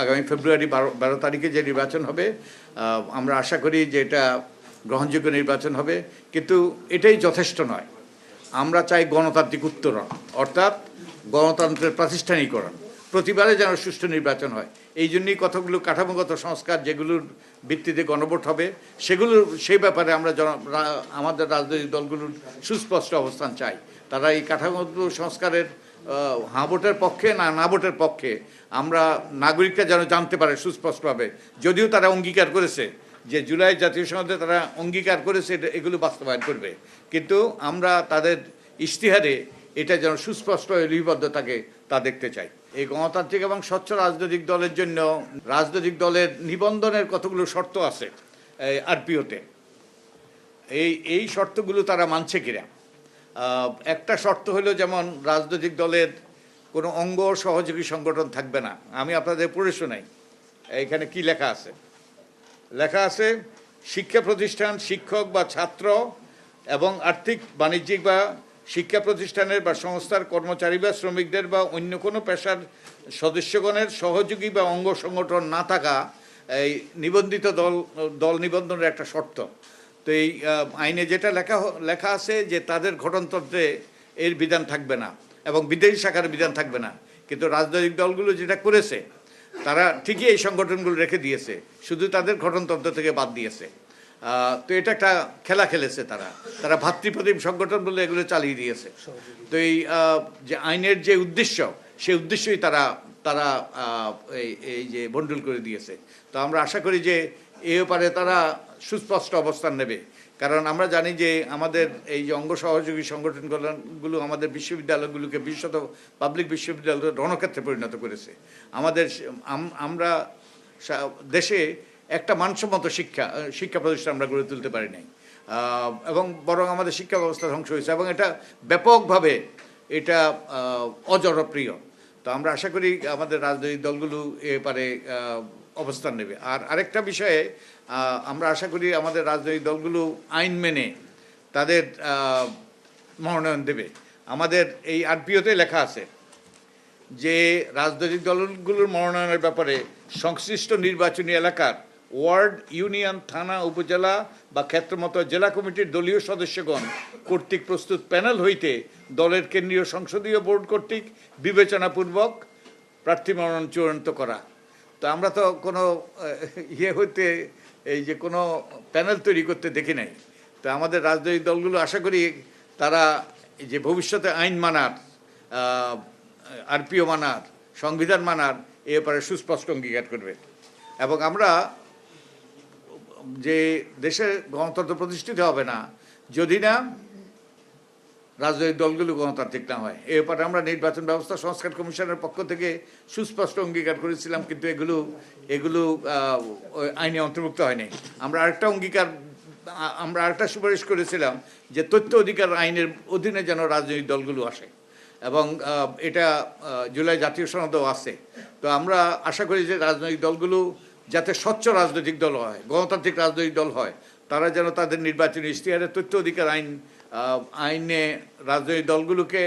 আগামী ফেব্রুয়ারি 12 তারিখে যে নির্বাচন হবে, আমরা আশা করি যে এটা গ্রহণযোগ্য নির্বাচন হবে, কিন্তু এটাই যথেষ্ট নয়। আমরা চাই গণতান্ত্রিক উত্তরণ, অর্থাৎ গণতন্ত্রের প্রাতিষ্ঠানিকরণ। প্রতিবারে যেন সুষ্ঠু নির্বাচন হয়, এই জন্যই কতগুলো কাঠামোগত সংস্কার যেগুলোর ভিত্তিতে গণভোট হবে, সেই ব্যাপারে আমরা আমাদের রাজনৈতিক দলগুলোর সুস্পষ্ট অবস্থান চাই। তারা এই কাঠামোগত সংস্কারের হ্যাঁ ভোটের পক্ষে না ভোটের পক্ষে আমরা নাগরিকরা যেন জানতে পারে সুস্পষ্টভাবে। যদিও তারা অঙ্গীকার করেছে যে জুলাই জাতীয় সংসদে তারা অঙ্গীকার করেছে এগুলো বাস্তবায়ন করবে, কিন্তু আমরা তাদের ইশতেহারে এটা যেন সুস্পষ্ট লিপিবদ্ধ থাকে তা দেখতে চাই। এই গণতান্ত্রিক এবং স্বচ্ছ রাজনৈতিক দলের জন্য রাজনৈতিক দলের নিবন্ধনের কতগুলো শর্ত আছে আরপিওতে। এই শর্তগুলো তারা মানছে কিনা। একটা শর্ত হলো, যেমন রাজনৈতিক দলের কোনো অঙ্গ সহযোগী সংগঠন থাকবে না। আমি আপনাদের পড়ে শোনাই, এইখানে কি লেখা আছে। লেখা আছে, শিক্ষা প্রতিষ্ঠান, শিক্ষক বা ছাত্র এবং আর্থিক, বাণিজ্যিক বা শিক্ষা প্রতিষ্ঠানের বা সংস্থার কর্মচারী বা শ্রমিকদের বা অন্য কোনো পেশার সদস্যগণের সহযোগী বা অঙ্গ সংগঠন না থাকা এই নিবন্ধিত দল নিবন্ধনের একটা শর্ত। তো এই আইনে যেটা লেখা আছে যে তাদের গঠনতন্ত্রে এর বিধান থাকবে না এবং বিদেশি শাখার বিধান থাকবে না, কিন্তু রাজনৈতিক দলগুলো যেটা করেছে তারা ঠিকই এই সংগঠনগুলো রেখে দিয়েছে, শুধু তাদের গঠনতন্ত্র থেকে বাদ দিয়েছে। তো এটা একটা খেলা খেলেছে তারা ভাতৃপ্রতিম সংগঠন বলে এগুলো চালিয়ে দিয়েছে। তো এই যে আইনের যে উদ্দেশ্য, সেই উদ্দেশ্যই তারা এই যে বন্ডুল করে দিয়েছে। তো আমরা আশা করি যে এ ব্যাপারে তারা সুস্পষ্ট অবস্থান নেবে, কারণ আমরা জানি যে আমাদের এই যে অঙ্গ সহযোগী সংগঠনগুলো আমাদের বিশ্ববিদ্যালয়গুলোকে বিশেষত পাবলিক বিশ্ববিদ্যালয় রণক্ষেত্রে পরিণত করেছে। আমরা দেশে একটা মানসম্মত শিক্ষা প্রতিষ্ঠান আমরা গড়ে তুলতে পারি নাই, এবং বরং আমাদের শিক্ষা ব্যবস্থা ধ্বংস হয়েছে, এবং এটা ব্যাপকভাবে এটা অজনপ্রিয়। তো আমরা আশা করি আমাদের রাজনৈতিক দলগুলো এ ব্যাপারে অবস্থান নেবে। আর আরেকটা বিষয়ে আমরা আশা করি আমাদের রাজনৈতিক দলগুলো আইন মেনে তাদের মনোনয়ন দেবে। আমাদের এই আরপিওতে লেখা আছে যে রাজনৈতিক দলগুলোর মনোনয়নের ব্যাপারে সংশ্লিষ্ট নির্বাচনী এলাকার ওয়ার্ড, ইউনিয়ন, থানা, উপজেলা বা ক্ষেত্রমতো জেলা কমিটির দলীয় সদস্যগণ কর্তৃক প্রস্তুত প্যানেল হইতে দলের কেন্দ্রীয় সংসদীয় বোর্ড কর্তৃক বিবেচনাপূর্বক প্রার্থী মনোনয়ন চূড়ান্ত করা। তো আমরা তো কোনো হইতে এই যে কোনো প্যানেল তৈরি করতে দেখি নাই। তো আমাদের রাজনৈতিক দলগুলো আশা করি তারা যে ভবিষ্যতে আইন মানার, আরপিও মানার, সংবিধান মানার এ ব্যাপারে সুস্পষ্ট অঙ্গীকার করবে। এবং আমরা যে দেশে গণতন্ত্র প্রতিষ্ঠিত হবে না যদি না রাজনৈতিক দলগুলো গণতান্ত্রিক না হয়। এ ব্যাপারে আমরা নির্বাচন ব্যবস্থা সংস্কার কমিশনের পক্ষ থেকে সুস্পষ্ট অঙ্গীকার করেছিলাম, কিন্তু এগুলো আইনে অন্তর্ভুক্ত হয়নি। আমরা আরেকটা সুপারিশ করেছিলাম যে তথ্য অধিকার আইনের অধীনে যেন রাজনৈতিক দলগুলো আসে, এবং এটা জুলাই জাতীয় সনদেও আছে। তো আমরা আশা করি যে রাজনৈতিক দলগুলো যাতে স্বচ্ছ রাজনৈতিক দল হয়, গণতান্ত্রিক রাজনৈতিক দল হয়, তারা যেন তাদের নির্বাচনী ইশতেহারে তথ্য অধিকার আইনে রাজনৈতিক দলগুলোকে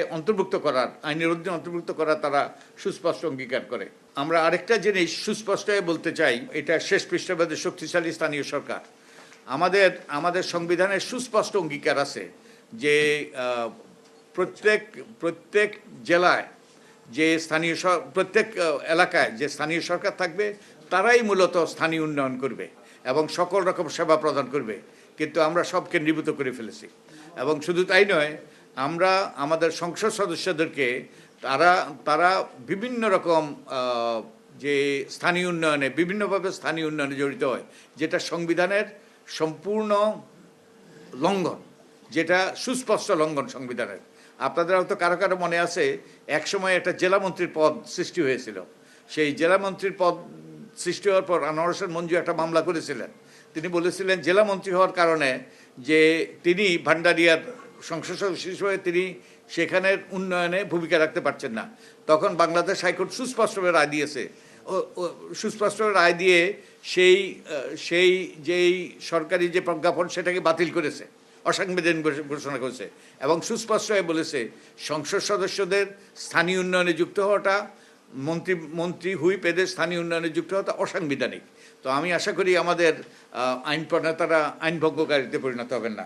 আইনের অধীনে অন্তর্ভুক্ত করার তারা সুস্পষ্ট অঙ্গীকার করে। আমরা আরেকটা জিনিস সুস্পষ্ট বলতে চাই, এটা শেষ পৃষ্ঠাবাদে শক্তিশালী স্থানীয় সরকার। আমাদের সংবিধানের সুস্পষ্ট অঙ্গীকার আছে যে প্রত্যেক জেলায় যে প্রত্যেক এলাকায় যে স্থানীয় সরকার থাকবে তারাই মূলত স্থানীয় উন্নয়ন করবে এবং সকল রকম সেবা প্রদান করবে, কিন্তু আমরা সব কেন্দ্রীভূত করে ফেলেছি। এবং শুধু তাই নয়, আমরা আমাদের সংসদ সদস্যদেরকে তারা বিভিন্ন রকম যে স্থানীয় উন্নয়নে বিভিন্নভাবে স্থানীয় উন্নয়নে জড়িত হয়, যেটা সংবিধানের সম্পূর্ণ লঙ্ঘন, যেটা সুস্পষ্ট লঙ্ঘন সংবিধানের। আপনাদের হয়তো কারো মনে আছে, একসময় একটা জেলামন্ত্রীর পদ সৃষ্টি হয়েছিল। সেই জেলামন্ত্রীর পদ সৃষ্টি হওয়ার পর আনোয়ার হোসেন মঞ্জু একটা মামলা করেছিলেন। তিনি বলেছিলেন জেলামন্ত্রী হওয়ার কারণে যে তিনি ভান্ডারিয়ার সংসদ সদস্য হিসেবে তিনি সেখানের উন্নয়নে ভূমিকা রাখতে পারছেন না। তখন বাংলাদেশ হাইকোর্ট সুস্পষ্টভাবে রায় দিয়ে সেই যেই সরকারি যে প্রজ্ঞাপন সেটাকে বাতিল করেছে, অসাংবিধানিক ঘোষণা করেছে, এবং সুস্পষ্টভাবে বলেছে সংসদ সদস্যদের স্থানীয় উন্নয়নে যুক্ত হওয়াটা মন্ত্রী হুইপ এদের স্থানীয় উন্নয়নে যুক্ত হওয়া অসাংবিধানিক। তো আমি আশা করি আমাদের আইন প্রণেতারা আইন ভঙ্গকারীতে পরিণত হবেন না।